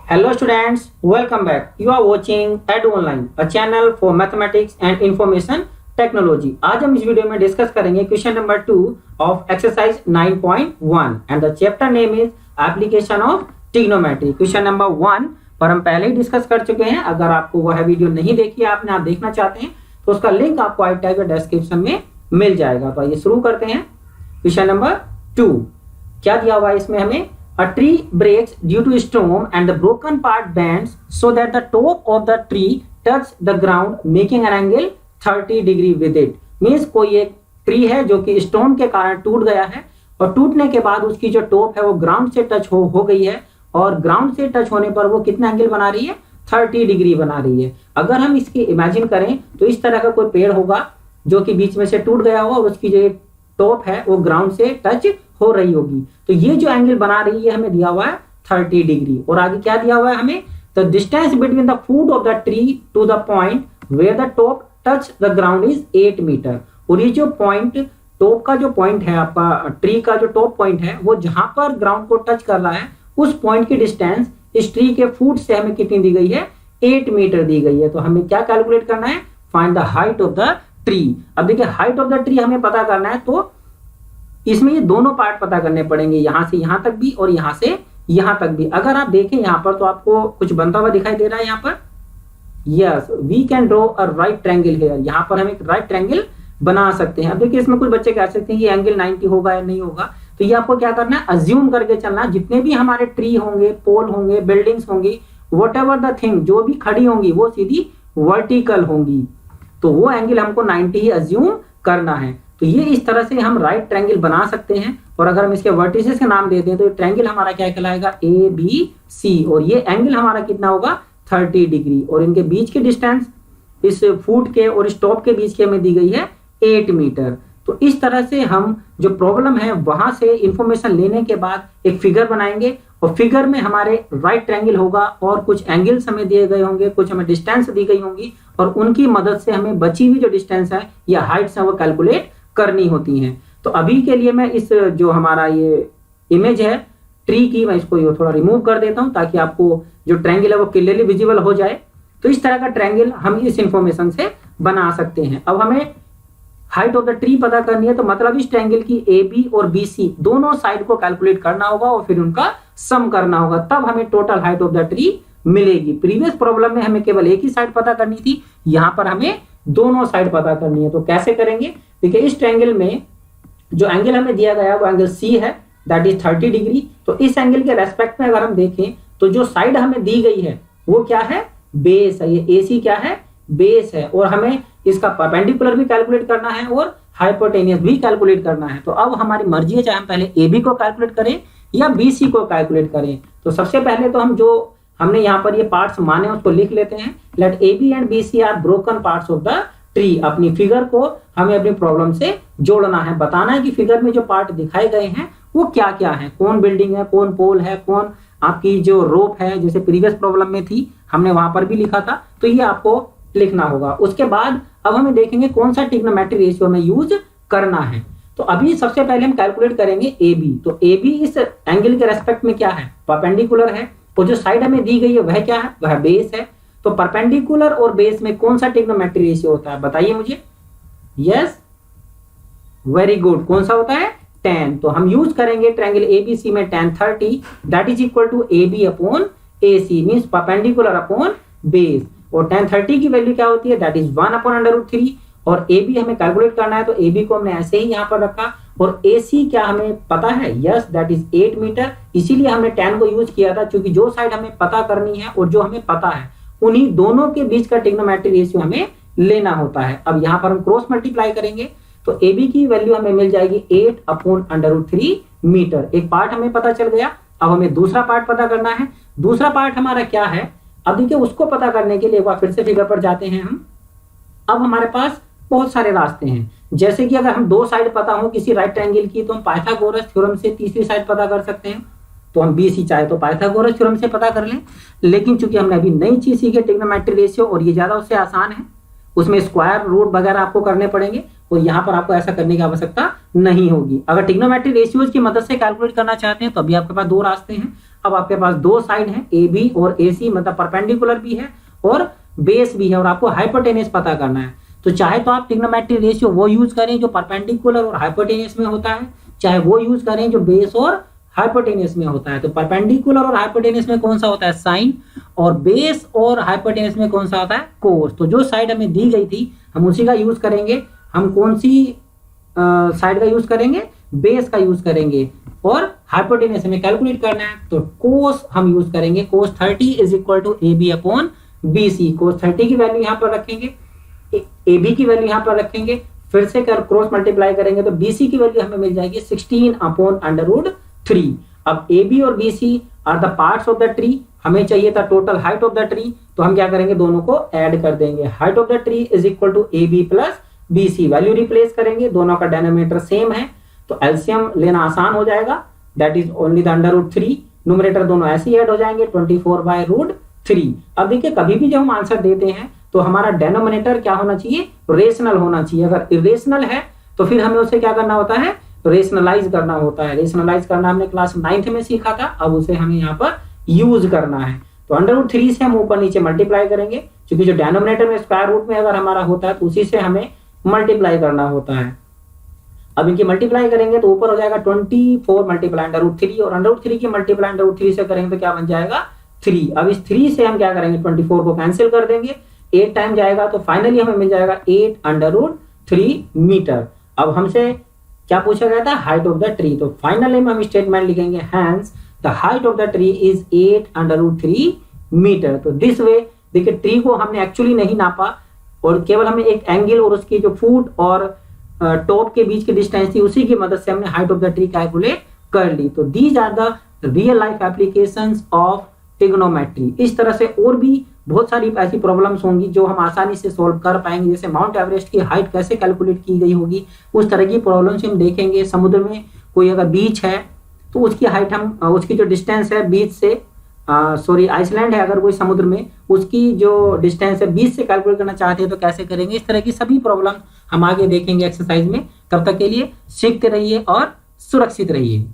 Hello students, welcome back. You are watching Edu Online, a channel for mathematics and information technology. आज हम इस video में discuss करेंगे question number 2 of exercise 9.1 and the chapter name is application of trigonometry. Question number 1 पर हम पहले ही discuss कर चुके हैं. अगर आपको वह वीडियो नहीं देखी है आप देखना चाहते हैं तो उसका लिंक आपको आई टैग डिस्क्रिप्शन में मिल जाएगा. तो आइए शुरू करते हैं. क्वेश्चन नंबर 2 क्या दिया हुआ है इसमें हमें. A tree breaks due to storm and the broken part bends so that the top of the tree touch the ground making an angle 30 degree with it. Means कोई एक ट्री है जो कि स्टोन के कारण टूट गया है और टूटने के बाद उसकी जो टॉप है वो ग्राउंड से टच हो गई है और ग्राउंड से टच होने पर वो कितना एंगल बना रही है 30 डिग्री बना रही है. अगर हम इसकी इमेजिन करें तो इस तरह का कोई पेड़ होगा जो कि बीच में से टूट गया होगा और उसकी जो टॉप है वो ग्राउंड से टच हो रही होगी. तो ये जो एंगल बना रही है हमें दिया हुआ है 30 डिग्री. और आगे क्या दिया हुआ है हमें. The distance between the foot of the tree to the point where the top touch the ground is 8 metre. और ये जो पॉइंट टॉप का जो पॉइंट है आपका ट्री का जो टॉप पॉइंट है वो जहां पर ग्राउंड को टच कर रहा है उस पॉइंट की डिस्टेंस इस ट्री के फुट से हमें कितनी दी गई है 8 मीटर दी गई है. तो हमें क्या कैलकुलेट करना है. Find the height of the tree. अब देखिए हाइट ऑफ द ट्री हमें पता करना है तो इसमें ये दोनों पार्ट पता करने पड़ेंगे, यहां से यहां तक भी और यहां से यहां तक भी. अगर आप देखें यहां पर तो आपको कुछ बनता हुआ दिखाई दे रहा है. यहां पर yes we can draw a right triangle here. यहां पर हम एक राइट ट्रायंगल बना सकते हैं. अब देखिए इसमें कुछ बच्चे कह सकते हैं ये एंगल 90 होगा या नहीं होगा. तो ये आपको क्या करना है अज्यूम करके चलना. जितने भी हमारे ट्री होंगे, पोल होंगे, बिल्डिंग्स होंगी, वट एवर द थिंग जो भी खड़ी होंगी वो सीधी वर्टिकल होंगी. तो वो एंगल हमको 90 ही अज्यूम करना है. तो ये इस तरह से हम राइट ट्रायंगल बना सकते हैं. और अगर हम इसके वर्टिसेस के नाम दे दें तो ट्रायंगल हमारा क्या कहलाएगा ABC. और ये एंगल हमारा कितना होगा 30 डिग्री. और इनके बीच की डिस्टेंस इस फुट के और इस टॉप के बीच की हमें दी गई है 8 मीटर. तो इस तरह से हम जो प्रॉब्लम है वहां से इंफॉर्मेशन लेने के बाद एक फिगर बनाएंगे और फिगर में हमारे राइट ट्रायंगल होगा और कुछ एंगल्स हमें दिए गए होंगे, कुछ हमें डिस्टेंस दी गई होंगी और उनकी मदद से हमें बची हुई जो डिस्टेंस है या हाइट्स है वो कैलकुलेट करनी होती हैं. तो अभी के लिए मैं इस जो हमारा ये इमेज है ट्री की मैं इसको थोड़ा रिमूव कर देता हूं ताकि आपको जो ट्रायंगल है वो क्लियरली विजिबल हो जाए. तो इस तरह का ट्रायंगल हम इस इंफॉर्मेशन से बना सकते हैं. अब हमें हाइट ऑफ द ट्री पता करनी है तो मतलब इस ट्रायंगल की AB और BC दोनों साइड को कैलकुलेट करना होगा और फिर उनका सम करना होगा, तब हमें total height of the tree मिलेगी. प्रीवियस प्रॉब्लम में हमें केवल एक ही साइड पता करनी थी, यहां पर हमें दोनों साइड पता करनी है. तो कैसे करेंगे. देखिए इस ट्रायंगल में जो एंगल हमें दिया गया है वो एंगल C है दैट इज 30 डिग्री. तो इस एंगल के रेस्पेक्ट में अगर हम देखें तो जो साइड हमें दी गई है वो क्या है बेस है. ये AC क्या है बेस है. और हमें इसका परपेंडिकुलर भी कैलकुलेट करना है और हाइपोटेनियस भी कैलकुलेट करना है. तो अब हमारी मर्जी है चाहे हम पहले AB को कैलकुलेट करें या BC को कैलकुलेट करें. तो सबसे पहले तो हम जो हमने यहाँ पर ये पार्ट्स माने उसको लिख लेते हैं. Let AB and BC are broken parts of the tree. अपनी फिगर को हमें अपनी प्रॉब्लम से जोड़ना है, बताना है कि फिगर में जो पार्ट दिखाए गए हैं वो क्या क्या है, कौन बिल्डिंग है, कौन पोल है, कौन आपकी जो रोप है, जैसे प्रीवियस प्रॉब्लम में थी हमने वहां पर भी लिखा था. तो ये आपको लिखना होगा. उसके बाद अब हमें देखेंगे कौन सा ट्रिग्नोमेट्री रेशियो में यूज करना है. तो अभी सबसे पहले हम कैलकुलेट करेंगे AB. तो AB इस एंगल के रेस्पेक्ट में क्या है परपेंडिकुलर है और जो साइड हमें दी गई है वह क्या है वह बेस है. तो परपेंडिकुलर और बेस में कौन सा ट्रिग्नोमेट्री रेशियो होता है बताइए मुझे. Yes very good. कौन सा होता है 10. तो हम यूज करेंगे ट्रायंगल ABC में tan 30 that is equal to AB upon AC means perpendicular upon base. और tan 30 की वैल्यू क्या होती है दैट इज 1 अपॉन √3. और AB हमें कैलकुलेट करना है तो AB को हमने ऐसे ही यहाँ पर रखा. और AC क्या हमें पता है यस दैट इज 8 मीटर. इसीलिए हमने tan को यूज किया था क्योंकि जो साइड हमें पता करनी है और जो हमें पता है उन्हीं दोनों के बीच का ट्रिग्नोमेट्री रेशियो हमें लेना होता है. अब यहाँ पर हम क्रॉस मल्टीप्लाई करेंगे तो AB की वैल्यू हमें मिल जाएगी 8 अपॉन √3 मीटर. एक पार्ट हमें पता चल गया. अब हमें दूसरा पार्ट पता करना है. दूसरा पार्ट हमारा क्या है. अब देखिए उसको पता करने के लिए एक बार फिर से फिगर पर जाते हैं हम. अब हमारे पास बहुत सारे रास्ते हैं. जैसे कि अगर हम दो साइड पता हो किसी राइट ट्रायंगल की तो हम पाइथागोरस थ्योरम से तीसरी साइड पता कर सकते हैं. तो हम BC चाहे तो पाइथागोरस थ्योरम से पता कर लें. लेकिन चूंकि हमने अभी नई चीज सीखी ट्रिग्नोमेट्री रेशियो और ये ज्यादा उससे आसान है, उसमें स्क्वायर रूट वगैरह आपको करने पड़ेंगे और यहाँ पर आपको ऐसा करने की आवश्यकता नहीं होगी. अगर ट्रिग्नोमेट्री रेशियोज की मदद से कैलकुलेट करना चाहते हैं तो अभी आपके पास दो रास्ते हैं. अब आपके पास दो साइड है ए बी और ए सी, मतलब परपेंडिकुलर भी है और बेस भी है, और आपको हाइपोटेनस पता करना है। तो चाहे तो आप ट्रिग्नोमेट्री रेशियो वो यूज करें जो परपेंडिकुलर और हाइपोटेनस में होता है, चाहे वो यूज करें जो बेस और हाइपोटेनस में होता है। तो परपेंडिकुलर और हाइपोटेनस में कौन सा होता है साइन, और बेस और हाइपोटेनस में कौन सा होता है कोस। तो जो साइड हमें दी गई थी हम उसी का यूज करेंगे। हम कौन सी साइड का यूज करेंगे, बेस का यूज करेंगे, और हाइपोटेनस हमें कैलकुलेट करना है तो कोस हम यूज करेंगे। Cos 30 is equal to A B upon B C. Cos 30 की वैल्यू यहाँ पर रखेंगे, ए बी की वैल्यू यहाँ पर रखेंगे, फिर से क्रॉस मल्टीप्लाई करेंगे तो बी सी की वैल्यू हमें मिल जाएगी 16 अपॉन √3। अब ए बी और B C are the parts of the tree, हमें चाहिए था total height of the tree, तो हम क्या करेंगे दोनों को ऐड कर देंगे। Height of the tree is equal to A B plus B C, value replace करेंगे, दोनों का डिनोमिनेटर सेम है तो एलसीएम लेना आसान हो जाएगा, that is only the √3। Numerator दोनों ऐसे ही ऐड हो जाएंगे 24/√3। अब देखिए कभी भी जब हम आंसर देते हैं तो हमारा डिनोमिनेटर क्या होना चाहिए, रेशनल होना चाहिए। अगर इरेशनल है तो फिर हमें उसे क्या करना होता है, रेशनलाइज करना होता है। रेशनलाइज करना हमने क्लास 9th में सीखा था, अब उसे हमें यहाँ पर यूज करना है। तो √3 से हम ऊपर नीचे मल्टीप्लाई करेंगे, क्योंकि जो डिनोमिनेटर में स्क्वायर रूट में अगर हमारा होता है तो उसी से हमें मल्टीप्लाई करना होता है। अब इनकी मल्टीप्लाई करेंगे तो ऊपर हो जाएगा 24 मल्टीप्लाई √3, और √3 की मल्टीप्लाई √3 से करेंगे तो क्या बन जाएगा 3। अब इस 3 से हम क्या करेंगे 24 को कैंसिल कर देंगे, 8 टाइम जाएगा तो फाइनली हमें मिल जाएगा 8√3 मीटर। अब हमसे क्या पूछा गया था, हाइट ऑफ द ट्री। तो फाइनली में हम स्टेटमेंट लिखेंगे hence the height of the tree is 8√3 metre. तो दिस वे देखिए ट्री को हमने एक्चुअली नहीं नापा और केवल हमें एक एंगल और उसकी जो फुट और टॉप के बीच की डिस्टेंस थी उसी की मदद से हमने height of the tree calculate कर ली। तो these are the real life applications of trigonometry. इस तरह से और भी बहुत सारी ऐसी प्रॉब्लम्स होंगी जो हम आसानी से सॉल्व कर पाएंगे, जैसे माउंट एवरेस्ट की हाइट कैसे कैलकुलेट की गई होगी, उस तरह की प्रॉब्लम्स हम देखेंगे। समुद्र में कोई अगर बीच है तो उसकी हाइट हम उसकी जो डिस्टेंस है बीच से आइसलैंड है अगर कोई समुद्र में, उसकी जो डिस्टेंस है बीच से कैलकुलेट करना चाहते हैं तो कैसे करेंगे। इस तरह की सभी प्रॉब्लम हम आगे देखेंगे एक्सरसाइज में। तब तक के लिए सीखते रहिए और सुरक्षित रहिए।